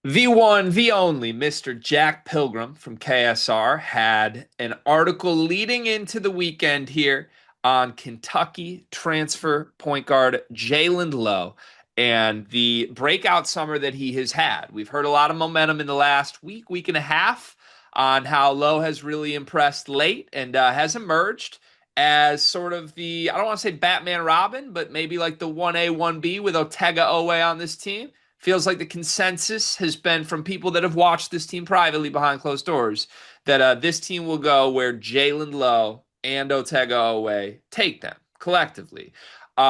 The one, the only, Mr. Jack Pilgrim from KSR had an article leading into the weekend here on Kentucky transfer point guard Jaylen Low and the breakout summer that he has had. We've heard a lot of momentum in the last week, week and a half on how Low has really impressed late and has emerged as sort of the, I don't want to say Batman Robin, but maybe like the 1A, 1B with Otega Owe on this team. Feels like the consensus has been from people that have watched this team privately behind closed doors that this team will go where Jaylen Low and Otega Owe take them collectively.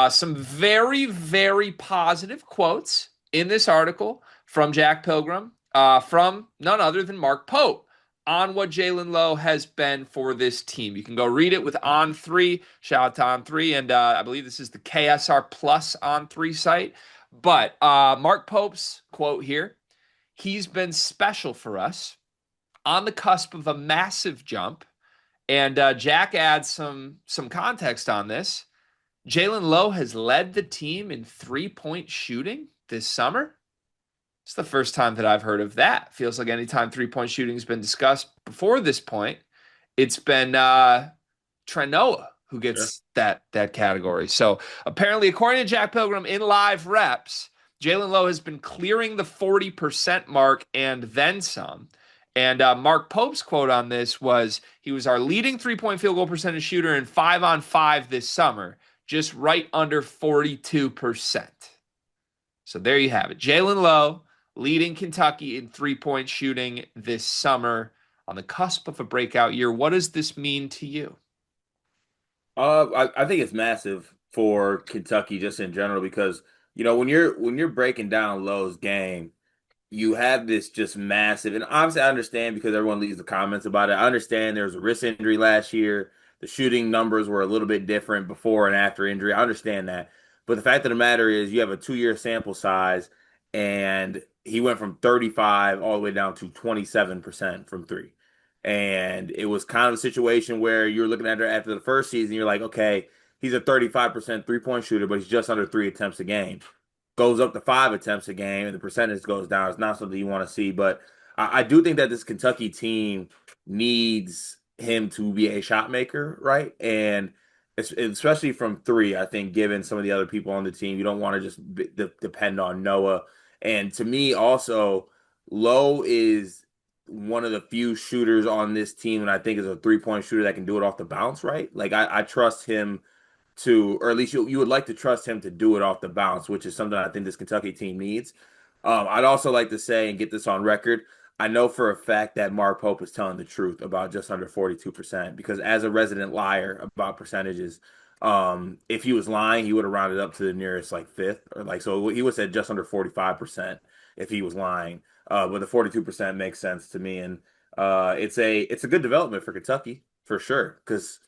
Some very, very positive quotes in this article from Jack Pilgrim, from none other than Mark Pope on what Jaylen Low has been for this team. You can go read it with On3. Shout out to On3. And I believe this is the KSR Plus On3 site. But Mark Pope's quote here, he's been special for us on the cusp of a massive jump. And Jack adds some context on this. Jaylen Low has led the team in three-point shooting this summer. It's the first time that I've heard of that. Feels like anytime three-point shooting has been discussed before this point, it's been Trent Noah who Sure. gets that category. So apparently, according to Jack Pilgrim in live reps, Jaylen Low has been clearing the 40% mark and then some. And Mark Pope's quote on this was, he was our leading three-point field goal percentage shooter in 5-on-5 this summer, just right under 42%. So there you have it. Jaylen Low leading Kentucky in three-point shooting this summer on the cusp of a breakout year. What does this mean to you? I think it's massive for Kentucky just in general because when you're breaking down Lowe's game, you have this just massive, and obviously I understand because everyone leaves the comments about it. I understand there was a wrist injury last year. The shooting numbers were a little bit different before and after injury. I understand that. But the fact of the matter is you have a 2-year sample size and he went from 35 all the way down to 27% from three. And it was kind of a situation where you're looking at it after the first season, you're like, okay, he's a 35% three-point shooter, but he's just under 3 attempts a game. Goes up to 5 attempts a game and the percentage goes down. It's not something you want to see. But I do think that this Kentucky team needs him to be a shot maker, right? And especially from three, I think given some of the other people on the team, you don't want to just depend on Noah. And to me, also, Lowe is one of the few shooters on this team, and I think is a three-point shooter that can do it off the bounce, right? Like I trust him to, or at least you would like to trust him to do it off the bounce, which is something I think this Kentucky team needs. I'd also like to say and get this on record. I know for a fact that Mark Pope is telling the truth about just under 42% because as a resident liar about percentages, if he was lying, he would have rounded up to the nearest like fifth or like so he would have said just under 45% if he was lying. But the 42% makes sense to me, and it's a good development for Kentucky for sure because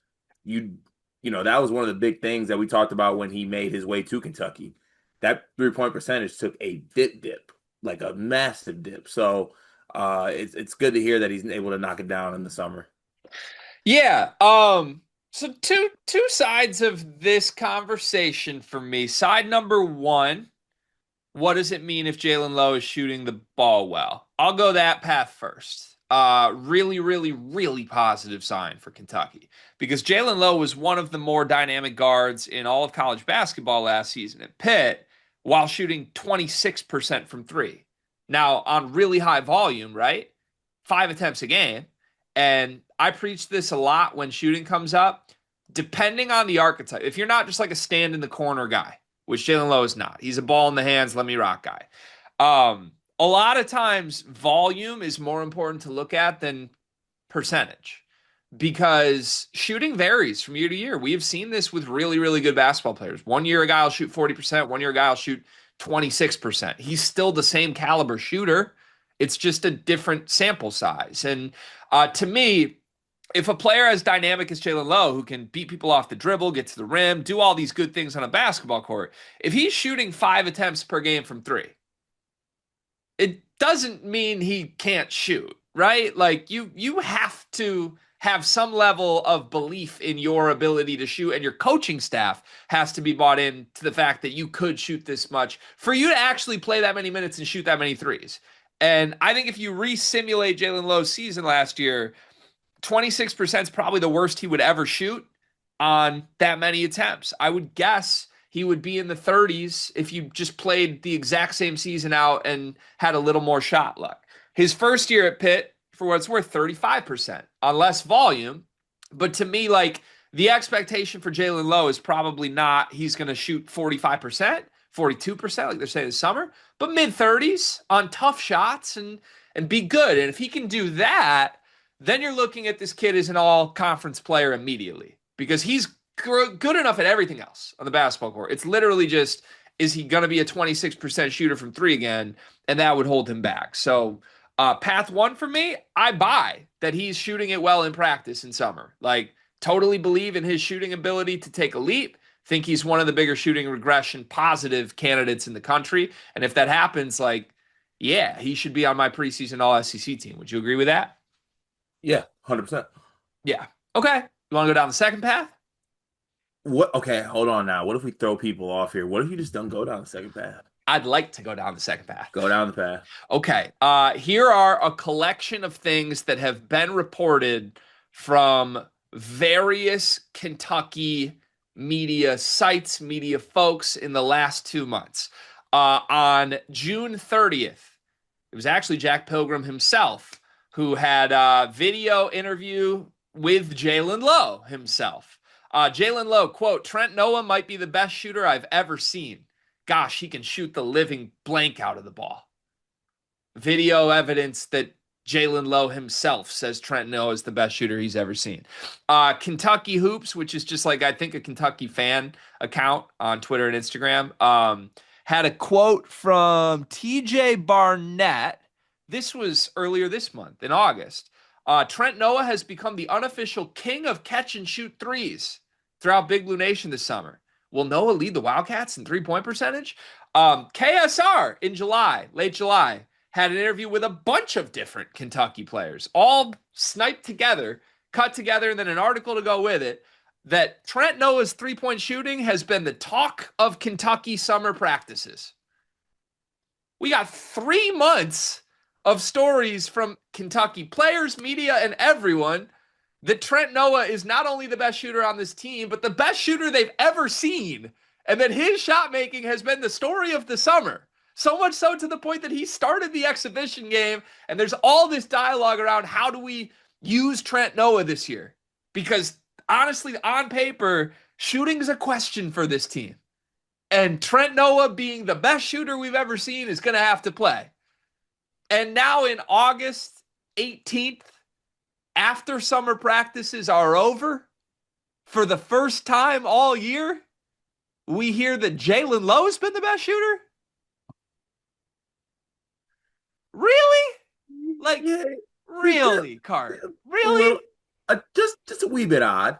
you that was one of the big things that we talked about when he made his way to Kentucky. That 3-point percentage took a dip, like a massive dip. So it's good to hear that he's able to knock it down in the summer. Yeah. So two sides of this conversation for me. Side number one, what does it mean if Jaylen Low is shooting the ball well? I'll go that path first. Really, really, really positive sign for Kentucky because Jaylen Low was one of the more dynamic guards in all of college basketball last season at Pitt while shooting 26% from three. Now, on really high volume, right? 5 attempts a game. And I preach this a lot when shooting comes up. Depending on the archetype, if you're not just like a stand in the corner guy, which Jaylen Low is not, he's a ball in the hands, let me rock guy. A lot of times, volume is more important to look at than percentage because shooting varies from year to year. We have seen this with really, really good basketball players. One year, a guy will shoot 40%, one year, a guy will shoot 26%. He's still the same caliber shooter. It's just a different sample size. And to me, if a player as dynamic as Jaylen Low, who can beat people off the dribble, get to the rim, do all these good things on a basketball court, if he's shooting 5 attempts per game from three, it doesn't mean he can't shoot, right? Like you have to have some level of belief in your ability to shoot, and your coaching staff has to be bought in to the fact that you could shoot this much for you to actually play that many minutes and shoot that many threes. And I think if you re-simulate Jaylen Low's season last year, 26% is probably the worst he would ever shoot on that many attempts. I would guess he would be in the 30s if you just played the exact same season out and had a little more shot luck. His first year at Pitt, for what it's worth, 35% on less volume. But to me, like the expectation for Jaylen Lowe is probably not he's going to shoot 45%, 42%, like they're saying this summer, but mid 30s on tough shots and be good. And if he can do that, then you're looking at this kid as an all conference player immediately because he's good enough at everything else on the basketball court. It's literally just, is he going to be a 26% shooter from three again? And that would hold him back. So, path one for me, I buy that he's shooting it well in practice in summer. Like, totally believe in his shooting ability to take a leap. Think he's one of the bigger shooting regression positive candidates in the country. And if that happens, like, yeah, he should be on my preseason all SEC team. Would you agree with that? Yeah, 100%. Yeah. Okay. You want to go down the second path? What? Okay, hold on now. What if we throw people off here? What if you just don't go down the second path? I'd like to go down the second path. Go down the path. Okay. Here are a collection of things that have been reported from various Kentucky media sites, media folks in the last 2 months. On June 30th, it was actually Jack Pilgrim himself who had a video interview with Jaylen Low himself. Jaylen Low, quote, Trent Noah might be the best shooter I've ever seen. Gosh, he can shoot the living blank out of the ball. Video evidence that Jaylen Low himself says Trent Noah is the best shooter he's ever seen. Kentucky Hoops, which is just like, I think, a Kentucky fan account on Twitter and Instagram, had a quote from TJ Barnett. This was earlier this month in August. Trent Noah has become the unofficial king of catch and shoot threes throughout Big Blue Nation this summer. Will Noah lead the Wildcats in three-point percentage? KSR in July, late July, had an interview with a bunch of different Kentucky players, all sniped together, cut together, and then an article to go with it, that Trent Noah's three-point shooting has been the talk of Kentucky summer practices. We got 3 months of stories from Kentucky players, media, and everyone that Trent Noah is not only the best shooter on this team, but the best shooter they've ever seen. And that his shot making has been the story of the summer. So much so to the point that he started the exhibition game. And there's all this dialogue around how do we use Trent Noah this year? Because honestly, on paper, shooting is a question for this team. And Trent Noah being the best shooter we've ever seen is going to have to play. And now in August 18th, after summer practices are over, for the first time all year, we hear that Jaylen Lowe has been the best shooter? Really? Like, Yeah, really, Cart? a Really? little, just a wee bit odd.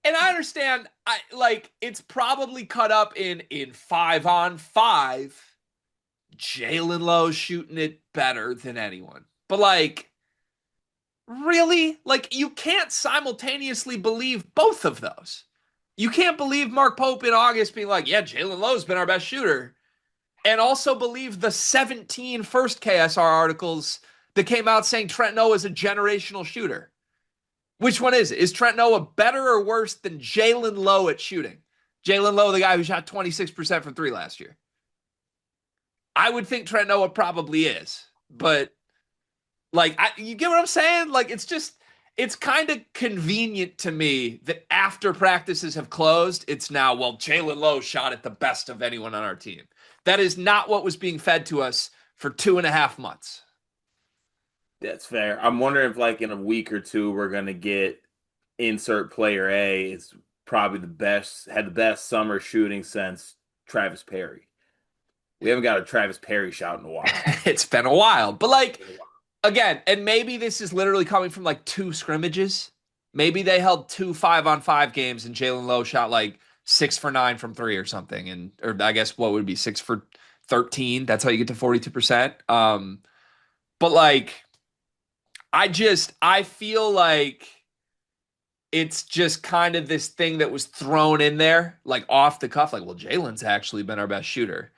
And I understand, it's probably cut up in 5-on-5. Jaylen Lowe shooting it better than anyone. But really? Like, you can't simultaneously believe both of those. You can't believe Mark Pope in August being like, yeah, Jaylen Lowe's been our best shooter. And also believe the 17 first KSR articles that came out saying Trent Noah is a generational shooter. Which one is it? Is Trent Noah better or worse than Jaylen Lowe at shooting? Jaylen Lowe, the guy who shot 26% from three last year. I would think Trent Noah probably is. But, you get what I'm saying? It's kind of convenient to me that after practices have closed, it's now, well, Jaylen Lowe shot at the best of anyone on our team. That is not what was being fed to us for 2.5 months. That's fair. I'm wondering if, in a week or two, we're gonna get insert player A is probably had the best summer shooting since Travis Perry. We haven't got a Travis Perry shot in a while. It's been a while. But again, and maybe this is literally coming from two scrimmages. Maybe they held 2 5-on-5 games and Jaylen Lowe shot 6 for 9 from three or something. Or I guess what would be 6 for 13. That's how you get to 42%. But I feel like it's just kind of this thing that was thrown in there, off the cuff, well, Jaylen's actually been our best shooter.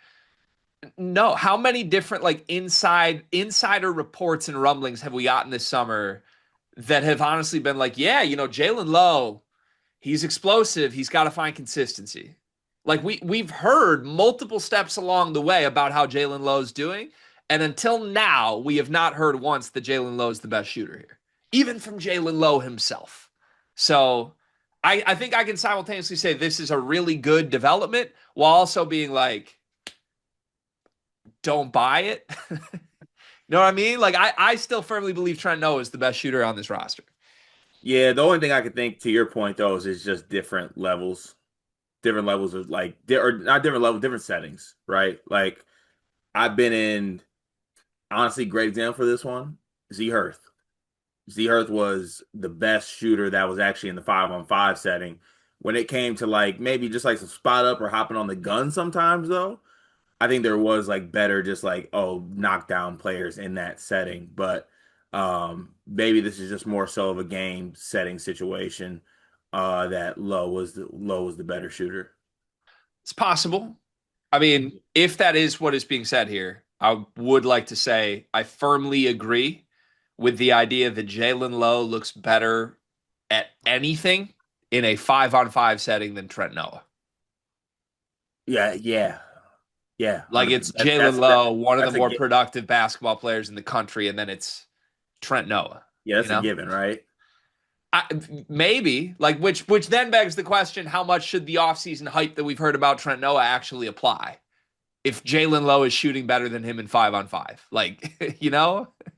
No, how many different like insider reports and rumblings have we gotten this summer that have honestly been like, yeah, Jaylen Low, he's explosive. He's got to find consistency. Like we've heard multiple steps along the way about how Jaylen Low's doing, and until now, we have not heard once that Jaylen Low is the best shooter here, even from Jaylen Low himself. So I think I can simultaneously say this is a really good development while also being like, don't buy it. You know what I mean? Like I still firmly believe Trent Noah is the best shooter on this roster. Yeah, the only thing I could think to your point though is just different levels of like, or not different levels, different settings, right? Like I've been in, honestly, great example for this one, Z Hurth. Z Hurth was the best shooter that was actually in the 5-on-5 setting. When it came to like maybe just like some spot up or hopping on the gun sometimes though, I think there was like better just like knockdown players in that setting. But maybe this is just more so of a game setting situation that Low was the better shooter. It's possible. I mean, if that is what is being said here, I would like to say I firmly agree with the idea that Jaylen Lowe looks better at anything in a 5-on-5 setting than Trent Noah. Yeah, yeah, yeah, Like it's 100%. Jaylen Lowe, one of the That's a more productive basketball players in the country, and then it's Trent Noah, yeah, you that's a know? given, right? I, maybe like which then begs the question: how much should the offseason hype that we've heard about Trent Noah actually apply? If Jaylen Lowe is shooting better than him in 5-on-5, like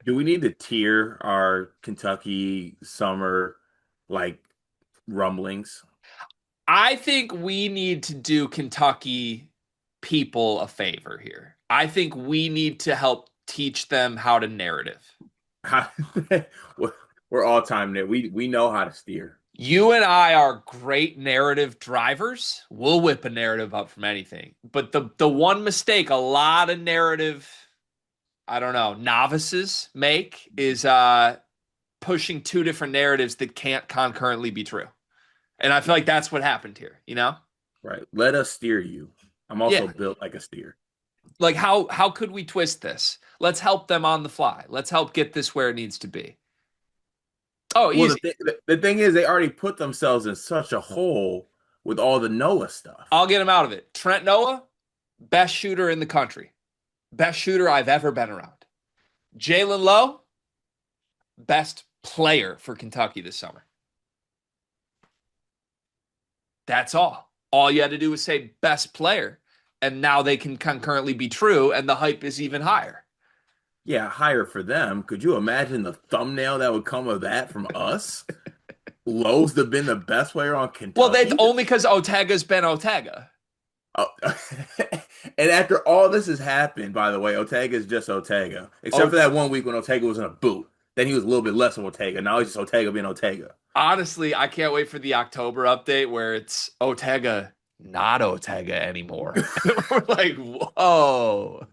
Do we need to tier our Kentucky summer like rumblings? I think we need to do Kentucky people a favor here. I think we need to help teach them how to narrative. We're we're all time there. We know how to steer. You and I are great narrative drivers. We'll whip a narrative up from anything. But the one mistake a lot of narrative, I don't know, novices make is pushing two different narratives that can't concurrently be true. And I feel like that's what happened here, you know? Right. Let us steer you. I'm Yeah. also built like a steer. Like how could we twist this? Let's help them on the fly. Let's help get this where it needs to be. Oh, Well, easy. the thing is, they already put themselves in such a hole with all the Noah stuff. I'll get him out of it. Trent Noah, best shooter in the country. Best shooter I've ever been around. Jaylen Low, best player for Kentucky this summer. That's all. All you had to do was say best player, and now they can concurrently be true, and the hype is even higher. Yeah, higher for them. Could you imagine the thumbnail that would come of that from us? Lowe's have been the best player on Well, that's Kentucky. only because Otega's been Otega. Oh. And after all this has happened, by the way, Ortega is just Ortega, except Oh, for that one week when Ortega was in a boot. Then he was a little bit less of Ortega. Now he's just Ortega being Ortega. honestly, I can't wait for the October update where it's Otega, not Otega anymore. We're like, whoa.